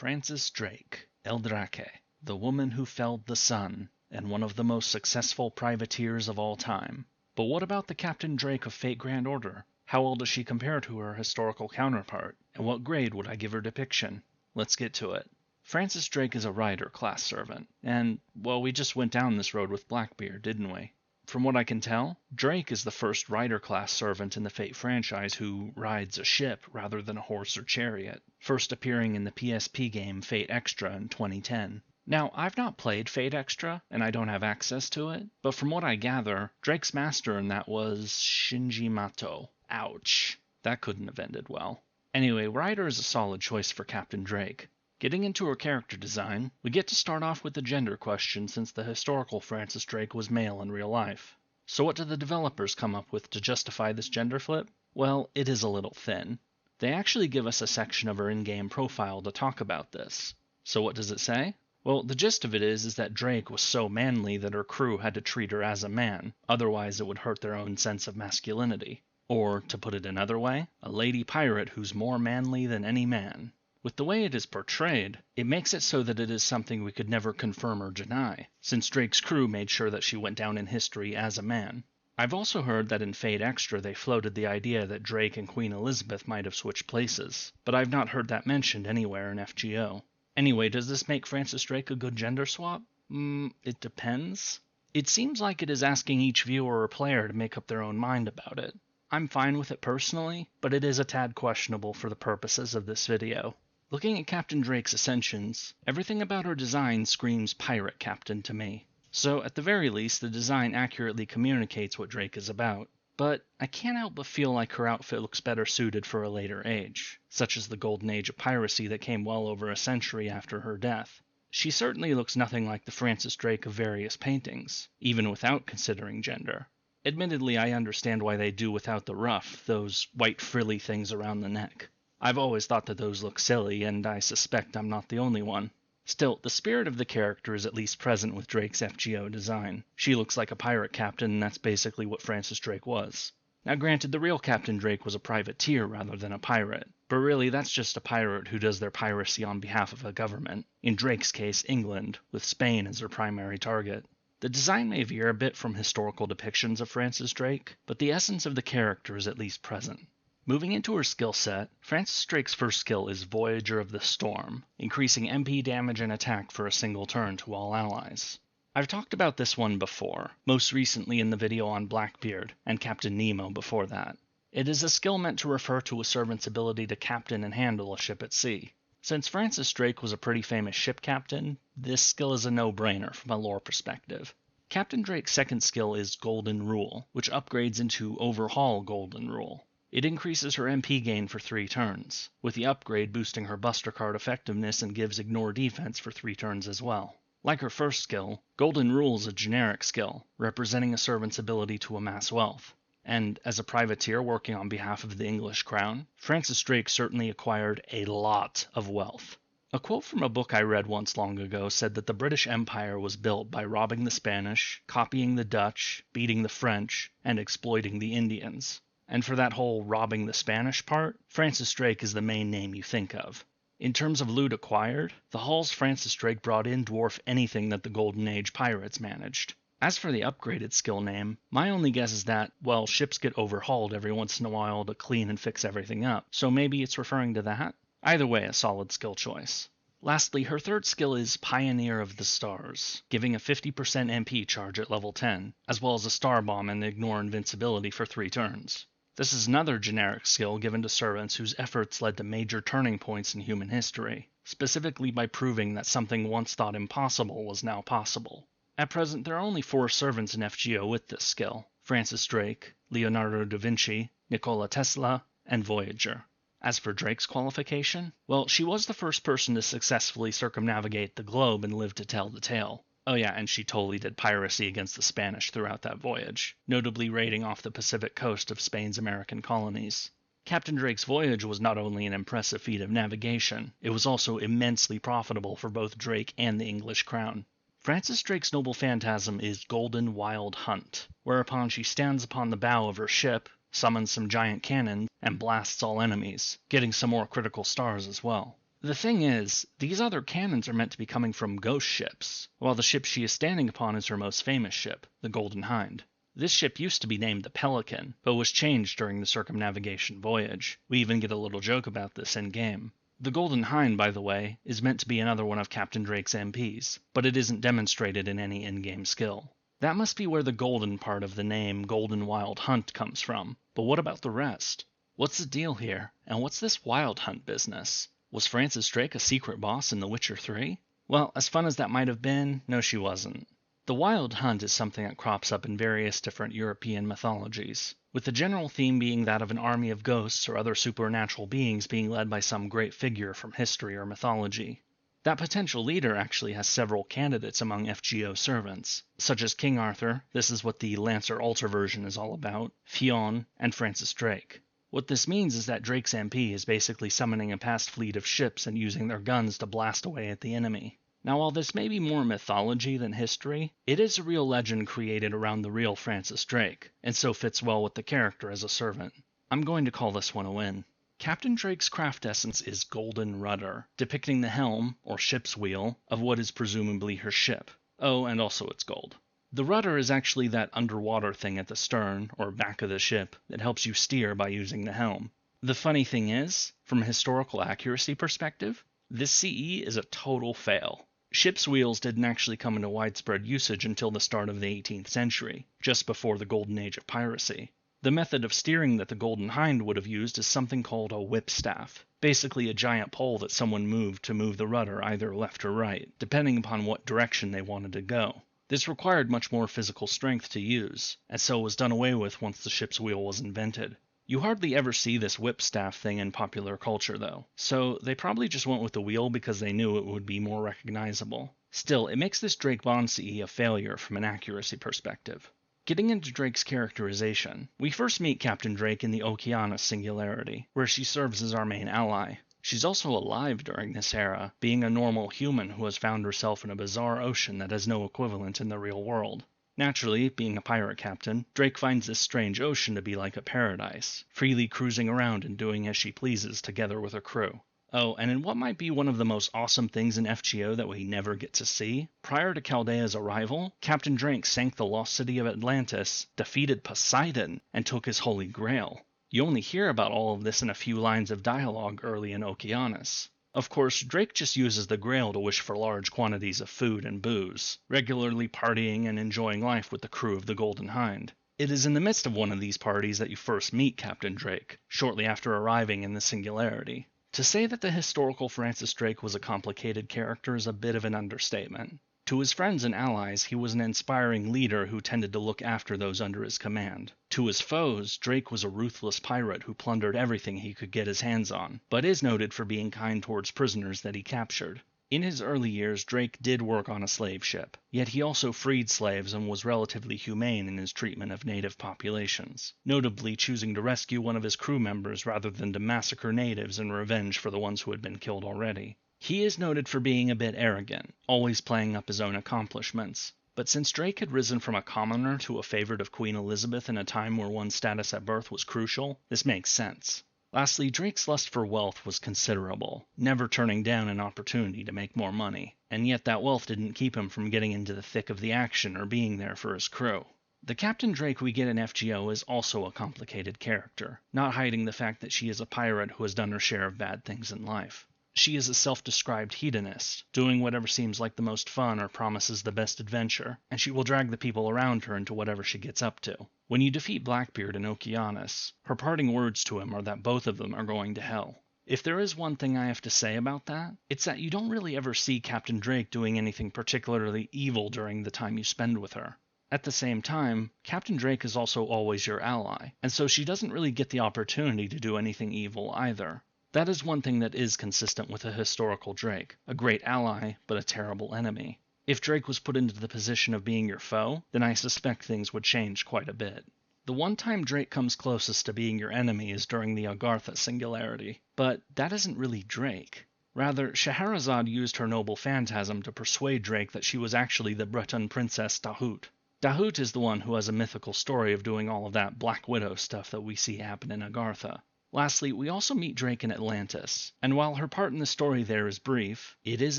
Francis Drake, El Draque, the woman who felled the sun, and one of the most successful privateers of all time. But what about the Captain Drake of Fate Grand Order? How well does she compare to her historical counterpart, and what grade would I give her depiction? Let's get to it. Francis Drake is a rider class servant, and, well, we just went down this road with Blackbeard, didn't we? From what I can tell, Drake is the first rider class servant in the Fate franchise who rides a ship rather than a horse or chariot, first appearing in the PSP game Fate Extra in 2010. Now, I've not played Fate Extra, and I don't have access to it, but from what I gather, Drake's master in that was Shinji Mato. Ouch. That couldn't have ended well. Anyway, Rider is a solid choice for Captain Drake. Getting into her character design, we get to start off with the gender question since the historical Francis Drake was male in real life. So what did the developers come up with to justify this gender flip? Well, it is a little thin. They actually give us a section of her in-game profile to talk about this. So what does it say? Well, the gist of it is that Drake was so manly that her crew had to treat her as a man, otherwise it would hurt their own sense of masculinity. Or, to put it another way, a lady pirate who's more manly than any man. With the way it is portrayed, it makes it so that it is something we could never confirm or deny, since Drake's crew made sure that she went down in history as a man. I've also heard that in Fate Extra they floated the idea that Drake and Queen Elizabeth might have switched places, but I've not heard that mentioned anywhere in FGO. Anyway, does this make Francis Drake a good gender swap? It depends. It seems like it is asking each viewer or player to make up their own mind about it. I'm fine with it personally, but it is a tad questionable for the purposes of this video. Looking at Captain Drake's ascensions, everything about her design screams pirate captain to me. So at the very least, the design accurately communicates what Drake is about. But I can't help but feel like her outfit looks better suited for a later age, such as the golden age of piracy that came well over a century after her death. She certainly looks nothing like the Francis Drake of various paintings, even without considering gender. Admittedly, I understand why they do without the ruff, those white frilly things around the neck. I've always thought that those look silly, and I suspect I'm not the only one. Still, the spirit of the character is at least present with Drake's FGO design. She looks like a pirate captain, and that's basically what Francis Drake was. Now granted, the real Captain Drake was a privateer rather than a pirate, but really that's just a pirate who does their piracy on behalf of a government, in Drake's case England, with Spain as her primary target. The design may veer a bit from historical depictions of Francis Drake, but the essence of the character is at least present. Moving into her skill set, Francis Drake's first skill is Voyager of the Storm, increasing MP damage and attack for a single turn to all allies. I've talked about this one before, most recently in the video on Blackbeard, and Captain Nemo before that. It is a skill meant to refer to a servant's ability to captain and handle a ship at sea. Since Francis Drake was a pretty famous ship captain, this skill is a no-brainer from a lore perspective. Captain Drake's second skill is Golden Rule, which upgrades into Overhaul Golden Rule. It increases her MP gain for 3 turns, with the upgrade boosting her Buster card effectiveness and gives Ignore Defense for 3 turns as well. Like her first skill, Golden Rule is a generic skill, representing a servant's ability to amass wealth. And as a privateer working on behalf of the English crown, Francis Drake certainly acquired a lot of wealth. A quote from a book I read once long ago said that the British Empire was built by robbing the Spanish, copying the Dutch, beating the French, and exploiting the Indians. And for that whole robbing the Spanish part, Francis Drake is the main name you think of. In terms of loot acquired, the hauls Francis Drake brought in dwarf anything that the Golden Age pirates managed. As for the upgraded skill name, my only guess is that, well, ships get overhauled every once in a while to clean and fix everything up, so maybe it's referring to that? Either way, a solid skill choice. Lastly, her third skill is Pioneer of the Stars, giving a 50% MP charge at level 10, as well as a Star Bomb and Ignore Invincibility for 3 turns. This is another generic skill given to servants whose efforts led to major turning points in human history, specifically by proving that something once thought impossible was now possible. At present, there are only 4 servants in FGO with this skill: Francis Drake, Leonardo da Vinci, Nikola Tesla, and Voyager. As for Drake's qualification, well, she was the first person to successfully circumnavigate the globe and live to tell the tale. Oh yeah, and she totally did piracy against the Spanish throughout that voyage, notably raiding off the Pacific coast of Spain's American colonies. Captain Drake's voyage was not only an impressive feat of navigation, it was also immensely profitable for both Drake and the English crown. Francis Drake's noble phantasm is Golden Wild Hunt, whereupon she stands upon the bow of her ship, summons some giant cannons, and blasts all enemies, getting some more critical stars as well. The thing is, these other cannons are meant to be coming from ghost ships, while the ship she is standing upon is her most famous ship, the Golden Hind. This ship used to be named the Pelican, but was changed during the circumnavigation voyage. We even get a little joke about this in-game. The Golden Hind, by the way, is meant to be another one of Captain Drake's MPs, but it isn't demonstrated in any in-game skill. That must be where the golden part of the name Golden Wild Hunt comes from, but what about the rest? What's the deal here, and what's this Wild Hunt business? Was Francis Drake a secret boss in The Witcher 3? Well, as fun as that might have been, no she wasn't. The Wild Hunt is something that crops up in various different European mythologies, with the general theme being that of an army of ghosts or other supernatural beings being led by some great figure from history or mythology. That potential leader actually has several candidates among FGO servants, such as King Arthur, this is what the Lancer Altar version is all about, Fionn, and Francis Drake. What this means is that Drake's MP is basically summoning a past fleet of ships and using their guns to blast away at the enemy. Now, while this may be more mythology than history, it is a real legend created around the real Francis Drake, and so fits well with the character as a servant. I'm going to call this one a win. Captain Drake's craft essence is Golden Rudder, depicting the helm, or ship's wheel, of what is presumably her ship. Oh, and also it's gold. The rudder is actually that underwater thing at the stern, or back of the ship, that helps you steer by using the helm. The funny thing is, from a historical accuracy perspective, this CE is a total fail. Ship's wheels didn't actually come into widespread usage until the start of the 18th century, just before the golden age of piracy. The method of steering that the Golden Hind would have used is something called a whipstaff, basically a giant pole that someone moved to move the rudder either left or right, depending upon what direction they wanted to go. This required much more physical strength to use, and so was done away with once the ship's wheel was invented. You hardly ever see this whipstaff thing in popular culture though, so they probably just went with the wheel because they knew it would be more recognizable. Still, it makes this Drake Bond CE a failure from an accuracy perspective. Getting into Drake's characterization, we first meet Captain Drake in the Okeanos Singularity, where she serves as our main ally. She's also alive during this era, being a normal human who has found herself in a bizarre ocean that has no equivalent in the real world. Naturally, being a pirate captain, Drake finds this strange ocean to be like a paradise, freely cruising around and doing as she pleases together with her crew. Oh, and in what might be one of the most awesome things in FGO that we never get to see, prior to Chaldea's arrival, Captain Drake sank the lost city of Atlantis, defeated Poseidon, and took his holy grail. You only hear about all of this in a few lines of dialogue early in Okeanos. Of course, Drake just uses the Grail to wish for large quantities of food and booze, regularly partying and enjoying life with the crew of the Golden Hind. It is in the midst of one of these parties that you first meet Captain Drake, shortly after arriving in the Singularity. To say that the historical Francis Drake was a complicated character is a bit of an understatement. To his friends and allies, he was an inspiring leader who tended to look after those under his command. To his foes, Drake was a ruthless pirate who plundered everything he could get his hands on, but is noted for being kind towards prisoners that he captured. In his early years, Drake did work on a slave ship, yet he also freed slaves and was relatively humane in his treatment of native populations, notably choosing to rescue one of his crew members rather than to massacre natives in revenge for the ones who had been killed already. He is noted for being a bit arrogant, always playing up his own accomplishments. But since Drake had risen from a commoner to a favorite of Queen Elizabeth in a time where one's status at birth was crucial, this makes sense. Lastly, Drake's lust for wealth was considerable, never turning down an opportunity to make more money, and yet that wealth didn't keep him from getting into the thick of the action or being there for his crew. The Captain Drake we get in FGO is also a complicated character, not hiding the fact that she is a pirate who has done her share of bad things in life. She is a self-described hedonist, doing whatever seems like the most fun or promises the best adventure, and she will drag the people around her into whatever she gets up to. When you defeat Blackbeard in Okeanos, her parting words to him are that both of them are going to hell. If there is one thing I have to say about that, it's that you don't really ever see Captain Drake doing anything particularly evil during the time you spend with her. At the same time, Captain Drake is also always your ally, and so she doesn't really get the opportunity to do anything evil either. That is one thing that is consistent with a historical Drake, a great ally, but a terrible enemy. If Drake was put into the position of being your foe, then I suspect things would change quite a bit. The one time Drake comes closest to being your enemy is during the Agartha Singularity, but that isn't really Drake. Rather, Scheherazade used her noble Phantasm to persuade Drake that she was actually the Breton princess Dahut. Dahut is the one who has a mythical story of doing all of that Black Widow stuff that we see happen in Agartha. Lastly, we also meet Draque in Atlantis, and while her part in the story there is brief, it is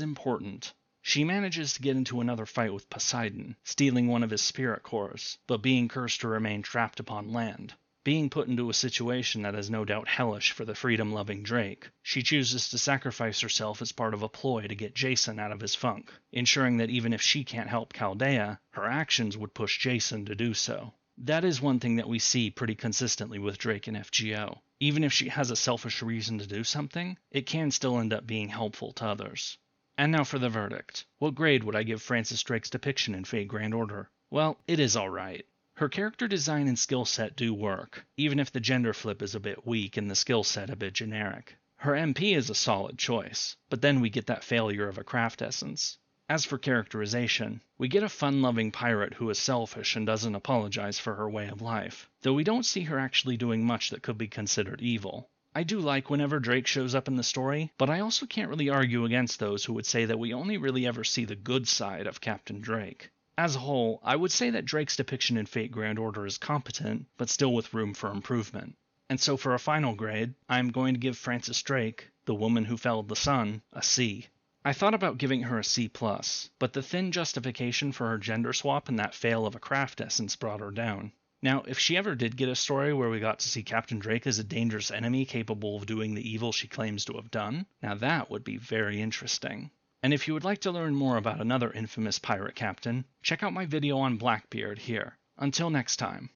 important. She manages to get into another fight with Poseidon, stealing one of his spirit cores, but being cursed to remain trapped upon land. Being put into a situation that is no doubt hellish for the freedom-loving Draque, she chooses to sacrifice herself as part of a ploy to get Jason out of his funk, ensuring that even if she can't help Chaldea, her actions would push Jason to do so. That is one thing that we see pretty consistently with Draque in FGO. Even if she has a selfish reason to do something, it can still end up being helpful to others. And now for the verdict. What grade would I give Francis Drake's depiction in Fate Grand Order? Well, it is alright. Her character design and skill set do work, even if the gender flip is a bit weak and the skill set a bit generic. Her MP is a solid choice, but then we get that failure of a craft essence. As for characterization, we get a fun-loving pirate who is selfish and doesn't apologize for her way of life, though we don't see her actually doing much that could be considered evil. I do like whenever Draque shows up in the story, but I also can't really argue against those who would say that we only really ever see the good side of Captain Draque. As a whole, I would say that Drake's depiction in Fate Grand Order is competent, but still with room for improvement. And so for a final grade, I'm going to give Francis Draque, the woman who felled the sun, a C. I thought about giving her a C+, but the thin justification for her gender swap and that fail of a craft essence brought her down. Now, if she ever did get a story where we got to see Captain Draque as a dangerous enemy capable of doing the evil she claims to have done, now that would be very interesting. And if you would like to learn more about another infamous pirate captain, check out my video on Blackbeard here. Until next time.